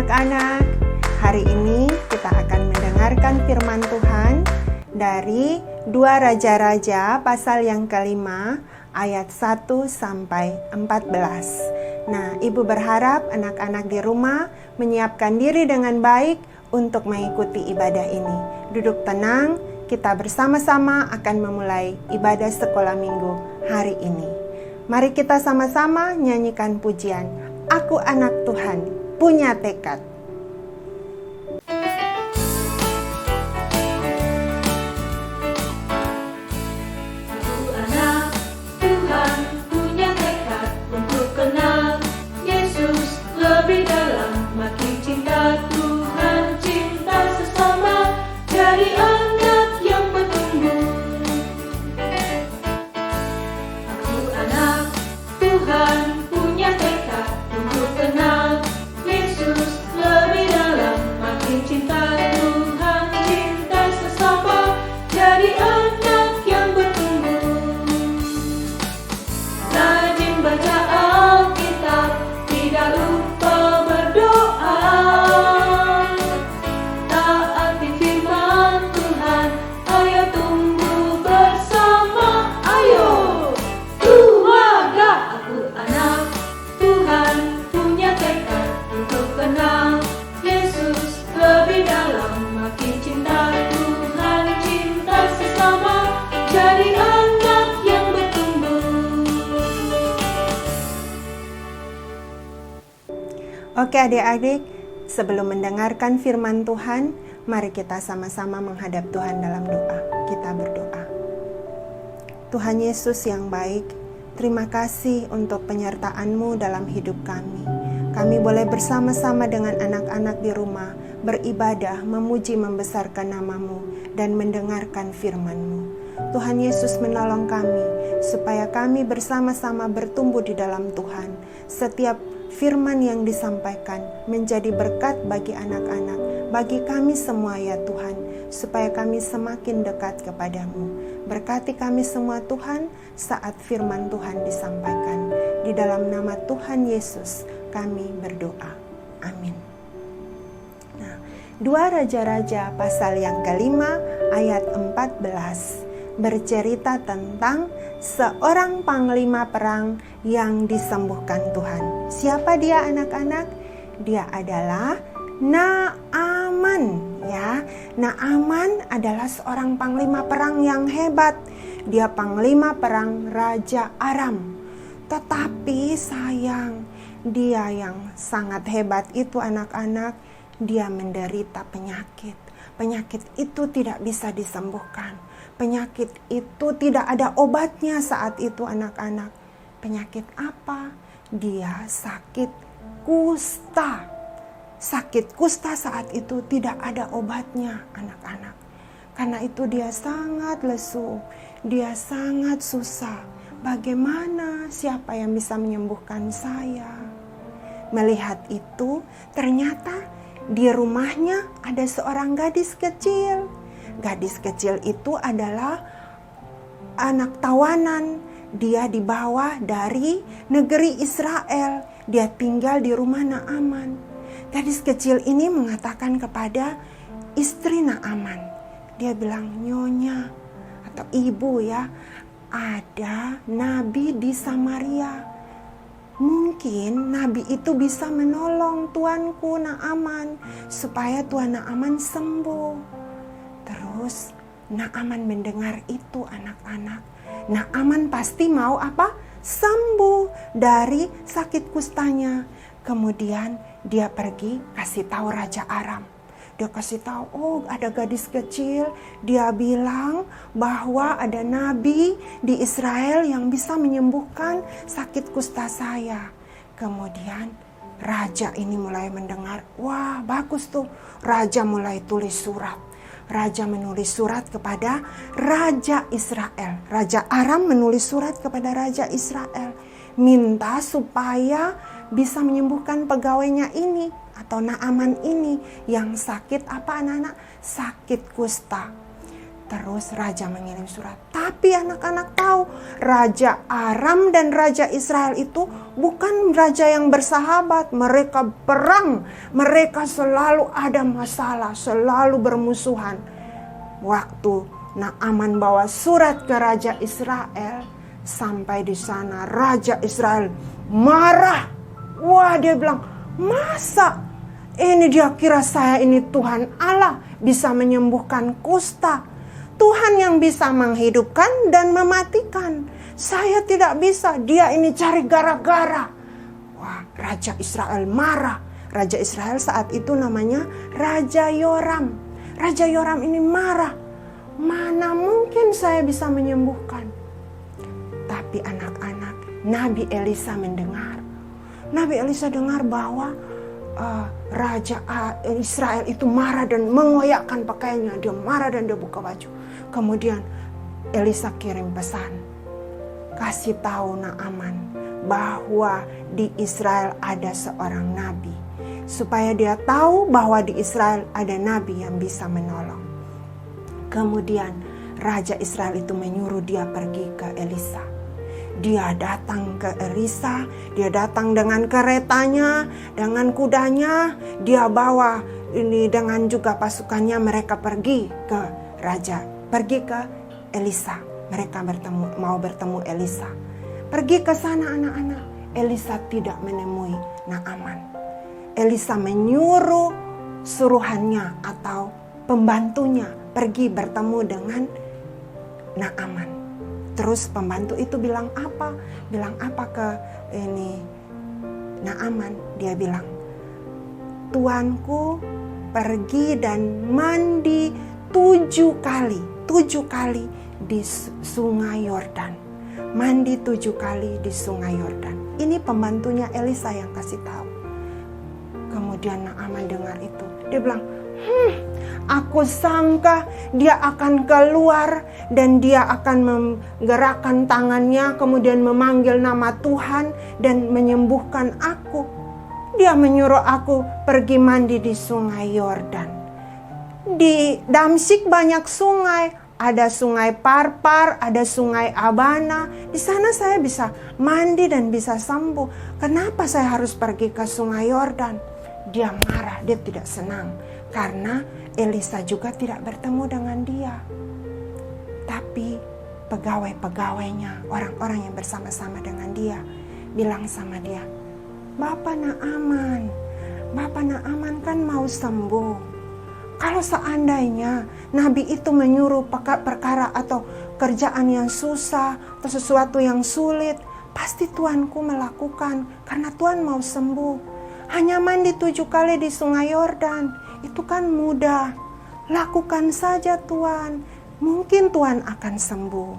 anak-anak, hari ini kita akan mendengarkan firman Tuhan dari 2 Raja-Raja pasal yang kelima ayat 1 sampai 14. Nah, Ibu berharap anak-anak di rumah menyiapkan diri dengan baik untuk mengikuti ibadah ini. Duduk tenang, kita bersama-sama akan memulai ibadah sekolah minggu hari ini. Mari kita sama-sama nyanyikan pujian, Aku anak Tuhan, punya tekad. Oke adik-adik, sebelum mendengarkan firman Tuhan, mari kita sama-sama menghadap Tuhan dalam doa. Kita berdoa. Tuhan Yesus yang baik, terima kasih untuk penyertaan-Mu dalam hidup kami. Kami boleh bersama-sama dengan anak-anak di rumah, beribadah, memuji, membesarkan nama-Mu, dan mendengarkan firman-Mu. Tuhan Yesus menolong kami, supaya kami bersama-sama bertumbuh di dalam Tuhan. Setiap firman yang disampaikan menjadi berkat bagi anak-anak, bagi kami semua ya Tuhan, supaya kami semakin dekat kepadamu. Berkati kami semua Tuhan saat firman Tuhan disampaikan. Di dalam nama Tuhan Yesus kami berdoa. Amin. Nah, 2 Raja-Raja pasal yang kelima ayat 14 bercerita tentang seorang panglima perang yang disembuhkan Tuhan. Siapa dia anak-anak? Dia adalah Naaman ya. Naaman adalah seorang panglima perang yang hebat. Dia panglima perang Raja Aram. Tetapi sayang, dia yang sangat hebat itu anak-anak, dia menderita penyakit. Penyakit itu tidak bisa disembuhkan. Penyakit itu tidak ada obatnya saat itu anak-anak. Penyakit apa? Dia sakit kusta. Sakit kusta saat itu tidak ada obatnya anak-anak. Karena itu dia sangat lesu. Dia sangat susah. Bagaimana? Siapa yang bisa menyembuhkan saya? Melihat itu, ternyata di rumahnya ada seorang gadis kecil. Gadis kecil itu adalah anak tawanan. Dia dibawa dari negeri Israel. Dia tinggal di rumah Naaman. Gadis kecil ini mengatakan kepada istri Naaman. Dia bilang, Nyonya atau ibu ya, ada nabi di Samaria. Mungkin nabi itu bisa menolong tuanku Naaman supaya tuan Naaman sembuh. Terus Naaman mendengar itu anak-anak. Naaman pasti mau apa? Sembuh dari sakit kustanya. Kemudian dia pergi kasih tahu Raja Aram. Dia kasih tahu, oh ada gadis kecil. Dia bilang bahwa ada nabi di Israel yang bisa menyembuhkan sakit kusta saya. Kemudian raja ini mulai mendengar, wah bagus tuh. Raja mulai tulis surat. Raja menulis surat kepada Raja Israel. Raja Aram menulis surat kepada Raja Israel. Minta supaya bisa menyembuhkan pegawainya ini atau Naaman ini yang sakit apa anak-anak? Sakit kusta. Terus raja mengirim surat. Tapi anak-anak tahu, Raja Aram dan Raja Israel itu bukan raja yang bersahabat. Mereka perang, mereka selalu ada masalah, selalu bermusuhan. Waktu Naaman bawa surat ke Raja Israel, sampai di sana Raja Israel marah. Wah, dia bilang, masa ini dia kira saya ini Tuhan Allah bisa menyembuhkan kusta. Tuhan yang bisa menghidupkan dan mematikan. Saya tidak bisa, dia ini cari gara-gara. Wah, Raja Israel marah. Raja Israel saat itu namanya Raja Yoram. Raja Yoram ini marah. Mana mungkin saya bisa menyembuhkan? Tapi anak-anak, Nabi Elisa mendengar. Nabi Elisa dengar bahwa Raja Israel itu marah dan mengoyakkan pakaiannya. Dia marah dan dia buka baju. Kemudian Elisa kirim pesan, kasih tahu Naaman bahwa di Israel ada seorang nabi, supaya dia tahu bahwa di Israel ada nabi yang bisa menolong. Kemudian Raja Israel itu menyuruh dia pergi ke Elisa. Dia datang ke Elisa, dia datang dengan keretanya, dengan kudanya, dia bawa ini dengan juga pasukannya. Mereka pergi ke raja, pergi ke Elisa. Mereka mau bertemu Elisa. Pergi ke sana anak-anak. Elisa tidak menemui Naaman. Elisa menyuruh suruhannya atau pembantunya pergi bertemu dengan Naaman. Terus pembantu itu bilang apa? Bilang apa ke ini Naaman? Dia bilang, tuanku pergi dan mandi 7 kali di sungai Yordan. Mandi 7 kali di sungai Yordan. Ini pembantunya Elisa yang kasih tahu. Kemudian Naaman dengar itu. Dia bilang, aku sangka dia akan keluar dan dia akan menggerakkan tangannya, kemudian memanggil nama Tuhan dan menyembuhkan aku. Dia menyuruh aku pergi mandi di sungai Yordan. Di Damsyik banyak sungai, ada sungai Parpar, ada sungai Abana. Di sana saya bisa mandi dan bisa sembuh. Kenapa saya harus pergi ke sungai Yordan? Dia marah, dia tidak senang karena Elisa juga tidak bertemu dengan dia. Tapi pegawai-pegawainya, orang-orang yang bersama-sama dengan dia, bilang sama dia, Bapak Naaman kan mau sembuh. Kalau seandainya Nabi itu menyuruh perkara atau kerjaan yang susah atau sesuatu yang sulit, pasti tuanku melakukan karena Tuhan mau sembuh. Hanya mandi 7 kali di sungai Yordan, itu kan mudah. Lakukan saja Tuhan, mungkin Tuhan akan sembuh.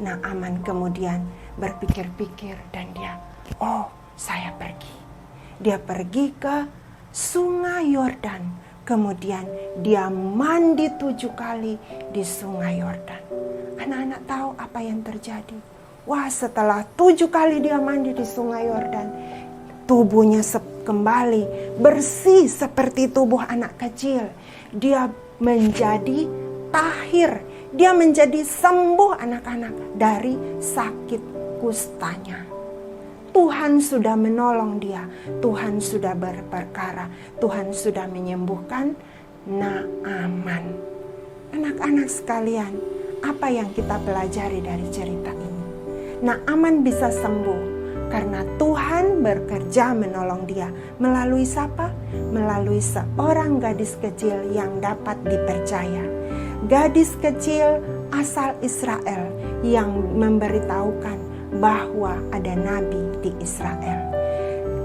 Naaman kemudian berpikir-pikir dan dia, saya pergi. Dia pergi ke sungai Yordan. Kemudian dia mandi 7 kali di sungai Yordan. Anak-anak tahu apa yang terjadi? Wah, setelah 7 kali dia mandi di sungai Yordan, tubuhnya kembali bersih seperti tubuh anak kecil. Dia menjadi tahir. Dia menjadi sembuh anak-anak dari sakit kustanya. Tuhan sudah menolong dia. Tuhan sudah berperkara. Tuhan sudah menyembuhkan Naaman. Anak-anak sekalian, apa yang kita pelajari dari cerita ini? Naaman bisa sembuh karena Tuhan bekerja menolong dia. Melalui siapa? Melalui seorang gadis kecil yang dapat dipercaya. Gadis kecil asal Israel yang memberitahukan bahwa ada nabi di Israel.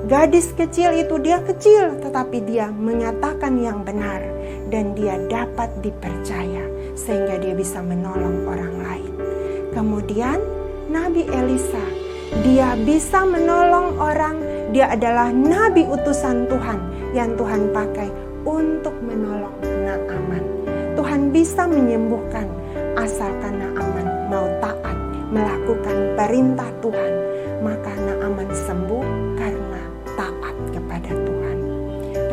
Gadis kecil itu dia kecil, tetapi dia menyatakan yang benar dan dia dapat dipercaya sehingga dia bisa menolong orang lain. Kemudian Nabi Elisa, dia bisa menolong orang. Dia adalah nabi utusan Tuhan yang Tuhan pakai untuk menolong Naaman. Tuhan bisa menyembuhkan asalkan Naaman mau taat melakukan perintah Tuhan, maka Naaman sembuh karena taat kepada Tuhan.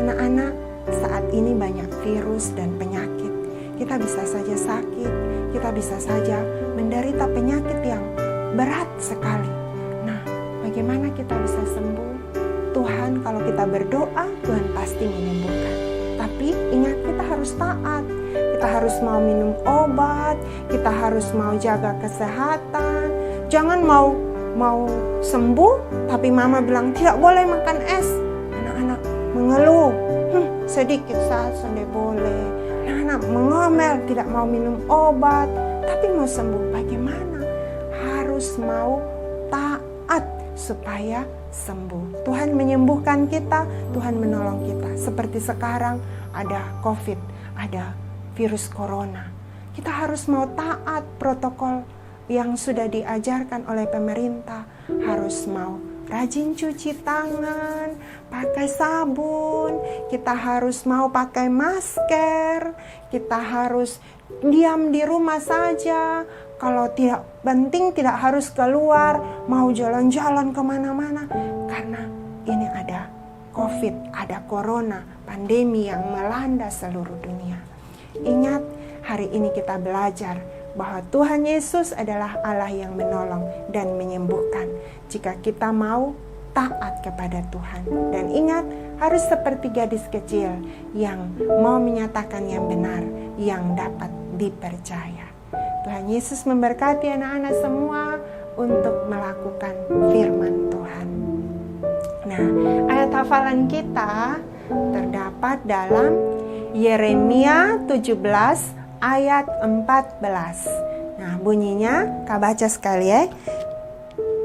Anak-anak, saat ini banyak virus dan penyakit kita bisa saja sakit, kita bisa saja menderita penyakit yang berat sekali. Nah, bagaimana kita bisa sembuh? Tuhan, kalau kita berdoa, Tuhan pasti menyembuhkan. Tapi ingat, kita harus taat. Kita harus mau minum obat, kita harus mau jaga kesehatan. Jangan mau sembuh, tapi mama bilang tidak boleh makan es. Anak-anak mengeluh, sedikit saja boleh. Anak-anak mengomel, tidak mau minum obat, tapi mau sembuh. Bagaimana? Harus mau taat supaya sembuh. Tuhan menyembuhkan kita, Tuhan menolong kita. Seperti sekarang ada COVID, ada virus corona. Kita harus mau taat protokol yang sudah diajarkan oleh pemerintah. Harus mau rajin cuci tangan, pakai sabun, kita harus mau pakai masker, kita harus diam di rumah saja. Kalau tidak penting tidak harus keluar, mau jalan-jalan kemana-mana. Karena ini ada COVID, ada corona, pandemi yang melanda seluruh dunia. Ingat, hari ini kita belajar bahwa Tuhan Yesus adalah Allah yang menolong dan menyembuhkan jika kita mau taat kepada Tuhan. Dan ingat, harus seperti gadis kecil yang mau menyatakan yang benar, yang dapat dipercaya. Tuhan Yesus memberkati anak-anak semua untuk melakukan firman Tuhan. Nah, ayat hafalan kita terdapat dalam Yeremia 17 ayat 14. Nah, bunyinya, Kak baca sekali ya.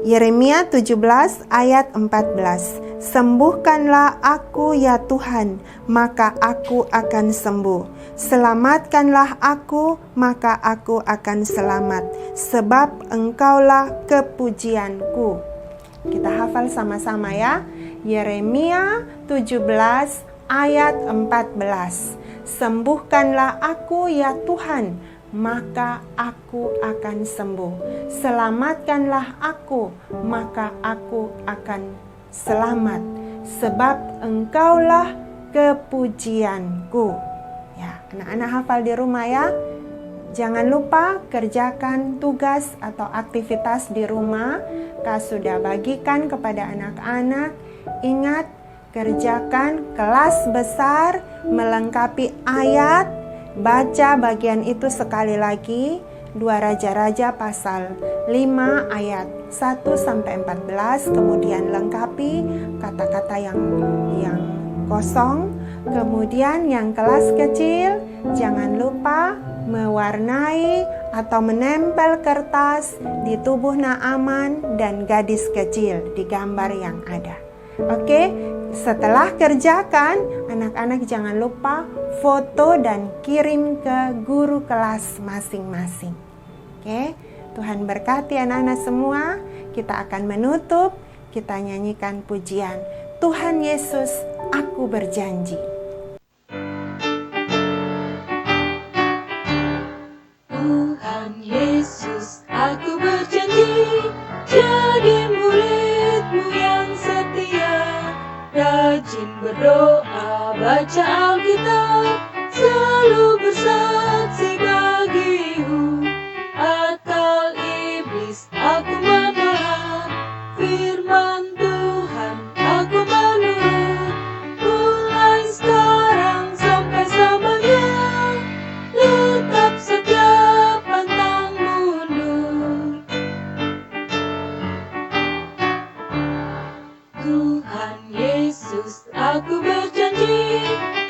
Yeremia 17 ayat 14. Sembuhkanlah aku ya Tuhan, maka aku akan sembuh. Selamatkanlah aku, maka aku akan selamat, sebab Engkaulah kepujianku. Kita hafal sama-sama ya. Yeremia 17 ayat 14. Sembuhkanlah aku ya Tuhan, maka aku akan sembuh. Selamatkanlah aku, maka aku akan selamat, sebab Engkaulah kepujianku. Ya, anak-anak hafal di rumah ya. Jangan lupa kerjakan tugas atau aktivitas di rumah. Kak sudah bagikan kepada anak-anak. Ingat, kerjakan kelas besar, melengkapi ayat, baca bagian itu sekali lagi. 2 Raja-Raja pasal 5 ayat 1-14, kemudian lengkapi kata-kata yang kosong. Kemudian yang kelas kecil, jangan lupa mewarnai atau menempel kertas di tubuh Naaman dan gadis kecil di gambar yang ada. Oke, setelah kerjakan, anak-anak jangan lupa foto dan kirim ke guru kelas masing-masing. Oke, Tuhan berkati anak-anak semua. Kita akan menutup, kita nyanyikan pujian. Tuhan Yesus, aku berjanji. Tuhan Yesus, aku berjanji jadi murid-Mu yang setia, rajin berdoa, baca Alkitab, selalu bersaksi bagi-Mu. Akal iblis aku menolak, firman Tuhan aku menurut, mulai sekarang sampai selamanya, tetap setia pantang mundur. Tuhan Yesus, aku berjanji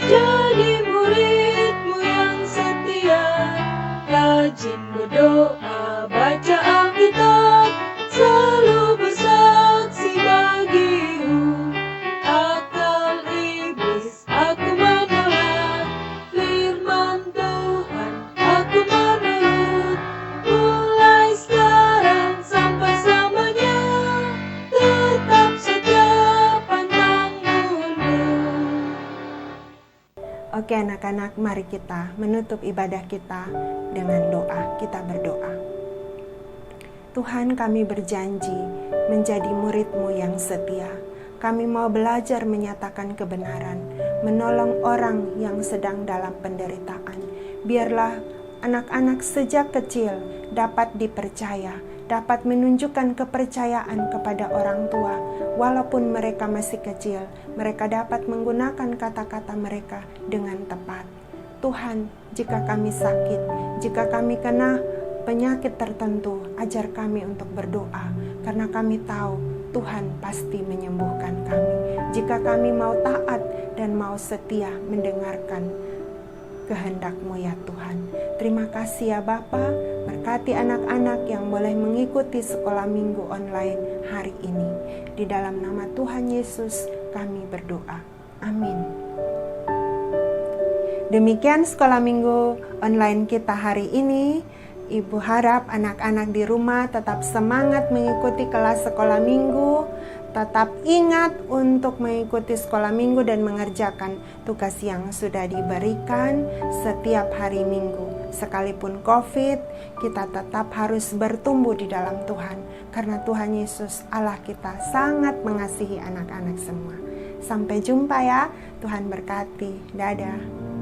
jadi murid-Mu yang setia, rajin berdoa, baca Alkitab, selalu bersaksi bagi-Mu. Akal iblis aku menolak, firman Tuhan aku menurut, mulai sekarang sampai selamanya, tetap setia pantang mundur. Oke anak-anak, mari kita menutup ibadah kita dengan doa. Kita berdoa. Tuhan, kami berjanji menjadi murid-Mu yang setia. Kami mau belajar menyatakan kebenaran, menolong orang yang sedang dalam penderitaan. Biarlah anak-anak sejak kecil dapat dipercaya, dapat menunjukkan kepercayaan kepada orang tua. Walaupun mereka masih kecil, mereka dapat menggunakan kata-kata mereka dengan tepat. Tuhan, jika kami sakit, jika kami kena penyakit tertentu, ajar kami untuk berdoa, karena kami tahu Tuhan pasti menyembuhkan kami. Jika kami mau taat dan mau setia mendengarkan kehendak-Mu ya Tuhan. Terima kasih ya Bapa, berkati anak-anak yang boleh mengikuti sekolah minggu online hari ini. Di dalam nama Tuhan Yesus kami berdoa. Amin. Demikian sekolah minggu online kita hari ini. Ibu harap anak-anak di rumah tetap semangat mengikuti kelas sekolah minggu, tetap ingat untuk mengikuti sekolah minggu dan mengerjakan tugas yang sudah diberikan setiap hari Minggu. Sekalipun COVID, kita tetap harus bertumbuh di dalam Tuhan, karena Tuhan Yesus Allah kita sangat mengasihi anak-anak semua. Sampai jumpa ya, Tuhan berkati. Dadah.